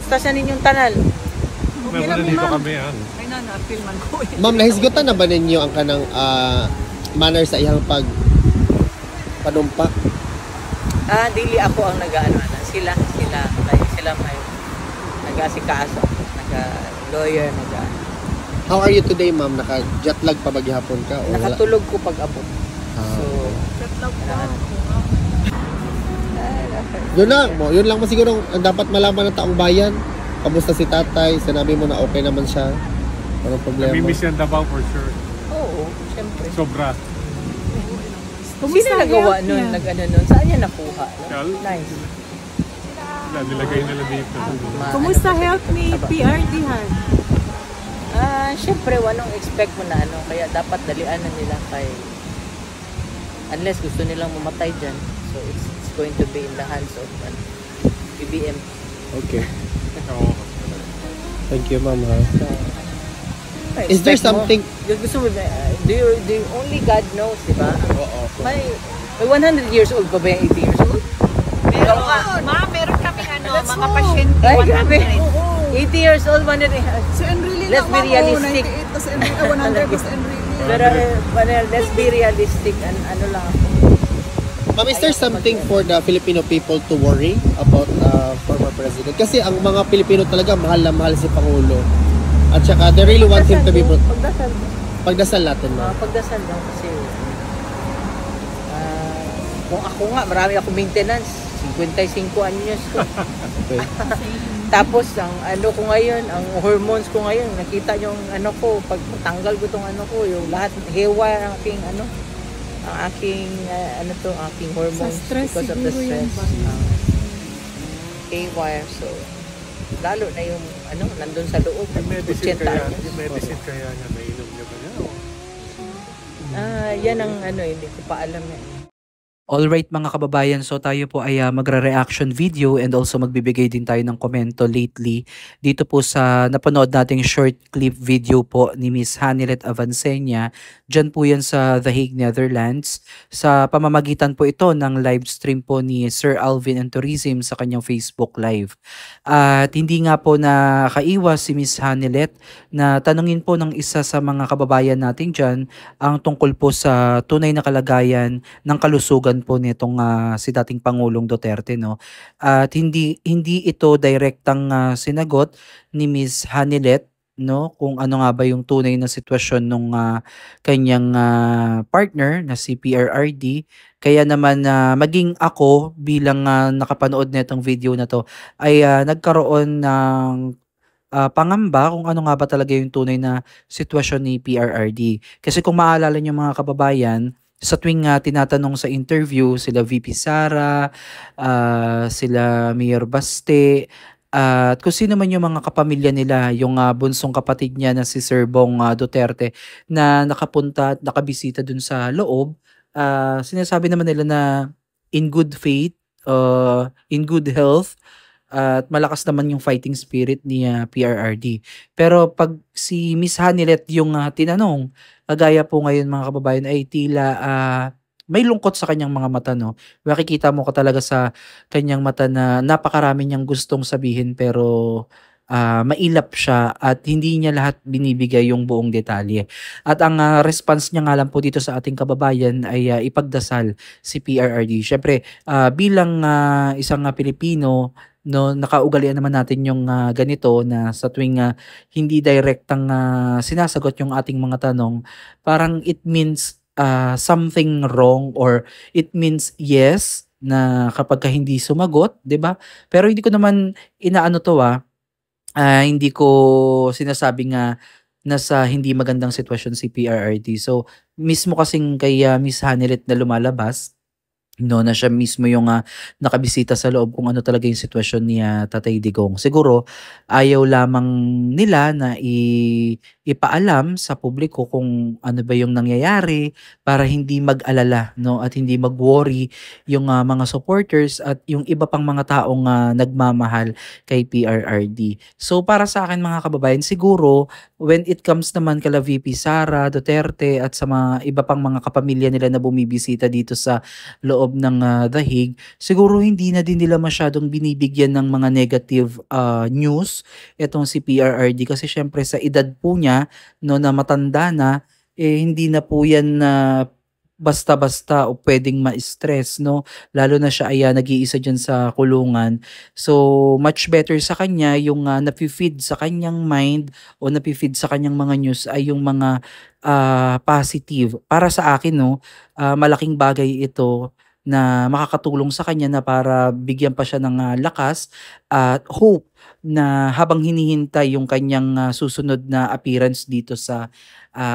sa ninyong tanan. Meron na dito kami yan. Ay na, na-filman ko. Ma'am, nahisgutan na ba ninyo ang kanang manner sa iyang panumpa? Dili ako ang nag-ano na. Sila may nag-asikaso, nag-lawyer, How are you today, ma'am? Naka-jetlag pa ba gihapon ka? O nakatulog ko pag-abot. So, Jetlag pa. Yun lang mo siguro ang dapat malaman ng taong bayan. Kamusta si tatay? Sinabi mo na okay naman siya. Walang problema. Namimiss yan Davao for sure. oo, syempre. Sobra. Sino nagawa nun? Nag-ano nun? Saan niya nakuha? Kal? Nice. Nilagay nila dito. Kumusta health ni PRD Han? Syempre, wanong expect mo na ano. Kaya dapat dalian na nila kay unless gusto nilang mamatay dyan. So, it's going to be in the hands of BBM. Okay. Oo. Thank you, ma'am. So, Is there something... Gusto mo, do you only God knows, di ba? Oo. May 100 years old pa ba yung 80 years old? Meron, meron kami mga pasyente Ay, grabe. 100. 80 years old, 100. Si Enrile Let's be realistic. 98, tapos Enrile, 100, tapos Enrile. Pero let's be realistic. Ano lang ako. Ma'am, is there something for the Filipino people to worry about former president? Kasi ang mga Pilipino talaga mahal na mahal si Pangulo. At saka they really want him to be... Pagdasal. Pagdasal natin, ma'am. Pagdasal lang kasi kung ako nga, marami ako maintenance. 55 anyos ko. Okay. Tapos ang ano ko ngayon, ang hormones ko ngayon, nakita niyo ang ano ko, pag tanggal ko tong ano ko, yung lahat haywire ang aking ano, ang aking aking hormones stress, because of the siguro stress. yun. Haywire, so lalo na yung ano, nandun sa loob. Yung medicine 80 kaya, anyos. yung medicine kaya niya, nainom niya ba niya? Yan ang ano, hindi ko pa alam yan. Alright mga kababayan, so tayo po ay magre-reaction video and also magbibigay din tayo ng komento lately dito po sa napanood nating short clip video po ni Miss Hanilet Avancenia. Diyan po yan sa The Hague, Netherlands. Sa pamamagitan po ito ng live stream po ni Sir Alvin and Tourism sa kanyang Facebook Live. At hindi nga po nakaiwas si Miss Hanilet na tanungin po ng isa sa mga kababayan natin dyan ang tungkol po sa tunay na kalagayan ng kalusugan po nitong si dating Pangulong Duterte, no. At hindi ito direktang sinagot ni Miss Hanilet, no, kung ano nga ba yung tunay na sitwasyon nung kanyang partner na si PRRD. Kaya naman maging ako bilang nakapanood nitong video na to ay nagkaroon ng pangamba kung ano nga ba talaga yung tunay na sitwasyon ni PRRD. Kasi kung maalala niyo mga kababayan, sa tuwing tinatanong sa interview sila VP Sara, sila Mayor Baste, at kung sino man yung mga kapamilya nila, yung bunsong kapatid niya na si Sir Bong Duterte na nakapunta at nakabisita dun sa loob, sinasabi naman nila na in good faith, in good health, at malakas naman yung fighting spirit ni PRRD. Pero pag si Miss Hanilet yung tinanong, kagaya po ngayon mga kababayan ay tila may lungkot sa kanyang mga mata, no. Makikita mo ka talaga sa kanyang mata na napakarami niyang gustong sabihin pero mailap siya at hindi niya lahat binibigay yung buong detalye. At ang response niya nga lang po dito sa ating kababayan ay ipagdasal si PRRD. Syempre, bilang isang Pilipino, no, nakaugalian naman natin yung ganito na sa tuwing hindi direktang sinasagot yung ating mga tanong, parang it means something wrong or it means yes na kapag ka hindi sumagot, 'di ba? Pero hindi ko naman inaano to hindi ko sinasabing nasa hindi magandang sitwasyon si PRRD. So mismo kasing kay Miss Hanilet na lumalabas, no, na siya mismo yung nakabisita sa loob kung ano talaga yung sitwasyon ni Tatay Digong. Siguro ayaw lamang nila na ipaalam sa publiko kung ano ba yung nangyayari para hindi mag-alala, no, at hindi mag-worry yung mga supporters at yung iba pang mga taong nagmamahal kay PRRD. So para sa akin mga kababayan, siguro when it comes naman kala VP Sara Duterte at sa mga iba pang mga kapamilya nila na bumibisita dito sa loob ng The Hague, siguro hindi na din nila masyadong binibigyan ng mga negative news itong si PRRD kasi syempre sa edad po niya no na matanda na hindi na po yan na basta-basta o pwedeng ma-stress no lalo na siya ay nag-iisa diyan sa kulungan. So much better sa kanya yung nafi-feed sa kanyang mind o nafi-feed sa kanyang mga news ay yung mga positive. Para sa akin no, malaking bagay ito na makakatulong sa kanya na para bigyan pa siya ng lakas at hope na habang hinihintay yung kanyang susunod na appearance dito sa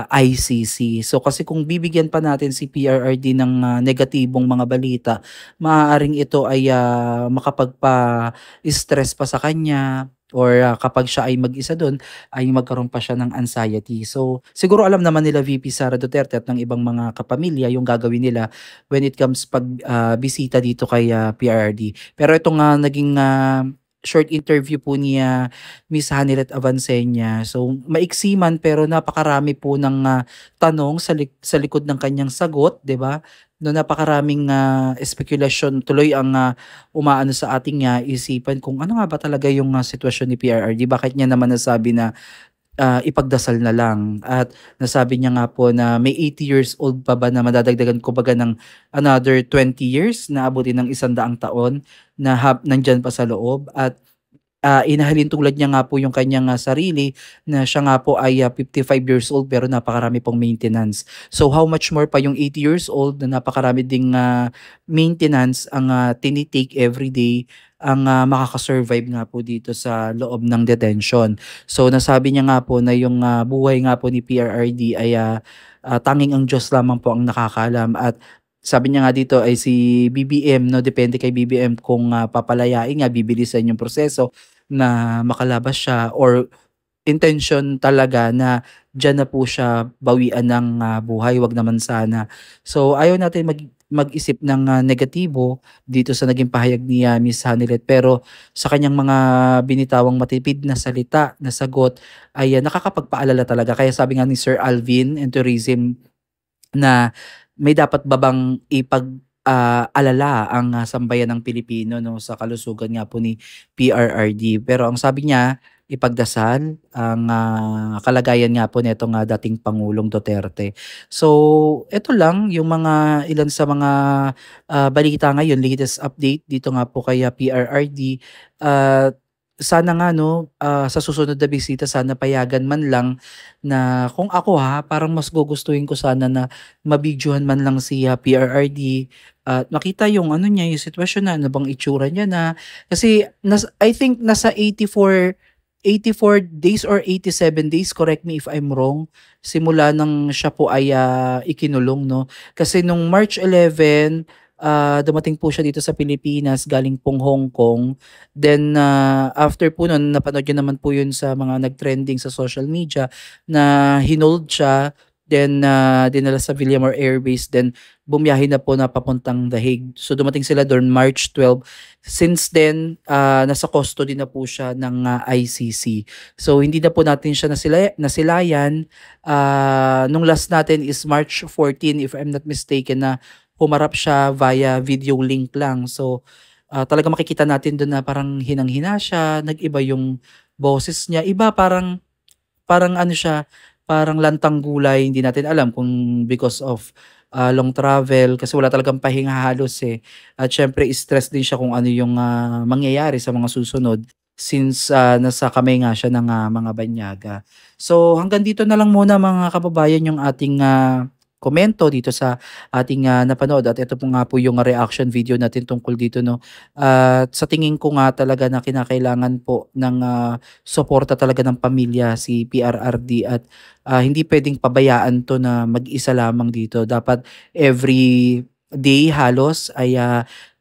ICC. So kasi kung bibigyan pa natin si PRRD ng negatibong mga balita, maaaring ito ay makapagpa-stress pa sa kanya or kapag siya ay mag-isa doon ay magkaroon pa siya ng anxiety. So siguro alam naman nila VP Sara Duterte at ng ibang mga kapamilya yung gagawin nila when it comes pag bisita dito kay PRRD. Pero ito nga naging short interview po ni Miss Hanilet Avancenia. So maiksi man pero napakarami po ng tanong sa likod ng kanyang sagot, 'di ba? No, napakaraming speculation tuloy ang umaano sa ating isipan kung ano nga ba talaga yung sitwasyon ni PRRD. Bakit niya naman nasabi na ipagdasal na lang at nasabi niya nga po na may 80 years old pa ba na madadagdagan kumbaga ng another 20 years na abutin ng 100 taon na nandyan pa sa loob at inahalin tulad niya nga po yung kanyang sarili na siya nga po ay 55 years old pero napakarami pong maintenance. So how much more pa yung 80 years old na napakarami ding maintenance ang tinitake every day ang makakasurvive nga po dito sa loob ng detention. So nasabi niya nga po na yung buhay nga po ni PRRD ay tanging ang Diyos lamang po ang nakakalam at sabi niya nga dito ay si BBM, no, depende kay BBM kung papalayain nga, bibilisan yung proseso na makalabas siya or intention talaga na diyan na po siya bawian ng buhay, wag naman sana. So ayaw natin mag-isip ng negatibo dito sa naging pahayag ni Miss Hanilet pero sa kanyang mga binitawang matipid na salita, na sagot ay nakakapagpaalala talaga. Kaya sabi nga ni Sir Alvin and Tourism na may dapat babang alala ang sambayan ng Pilipino no sa kalusugan nga po ni PRRD. Pero ang sabi niya ipagdasal ang kalagayan nga po nitong dating Pangulong Duterte. So, ito lang yung mga ilan sa mga balita ngayon, latest update dito nga po kay PRRD. Sana nga no, sa susunod na bisita sana payagan man lang na kung ako parang mas gugustuhin ko sana na mabidyohan man lang si PRRD at makita yung ano niya, yung sitwasyon na ano bang itsura niya na kasi I think nasa 84 days or 87 days, correct me if I'm wrong, simula nang siya po ay ikinulong, no? Kasi nung March 11, dumating po siya dito sa Pilipinas, galing pong Hong Kong. Then, after po nun, napanood nyo naman po yun sa mga nag-trending sa social media na hinold siya, then dinala sa Villamor Air Base, then bumiyahe na po na papuntang The Hague. So dumating sila doon March 12. Since then, nasa custody na po siya ng ICC. So hindi na po natin siya nasilayan. Nung last natin is March 14 if I'm not mistaken na humarap siya via video link lang. So talaga makikita natin doon na parang hinang-hina siya, nag-iba yung boses niya. Iba parang ano siya, parang lantang gulay, hindi natin alam kung because of long travel kasi wala talagang pahinga halos eh. At syempre stress din siya kung ano yung mangyayari sa mga susunod since nasa kamay nga siya ng mga banyaga. So hanggang dito na lang muna mga kababayan yung ating komento dito sa ating napanood at ito po nga po yung reaction video natin tungkol dito no. At sa tingin ko nga talaga na kinakailangan po ng suporta talaga ng pamilya si PRRD at hindi pwedeng pabayaan to na mag-isa lamang dito. Dapat every day halos ay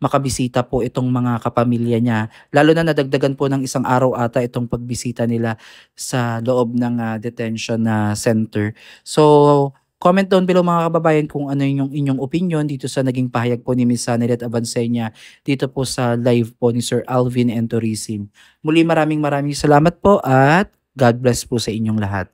makabisita po itong mga kapamilya niya. Lalo na nadagdagan po ng isang araw ata itong pagbisita nila sa loob ng detention center. So comment down below mga kababayan kung ano yung inyong opinion dito sa naging pahayag po ni Miss Hanilet Avancenia dito po sa live po ni Sir Alvin and Tourism. Muli maraming salamat po at God bless po sa inyong lahat.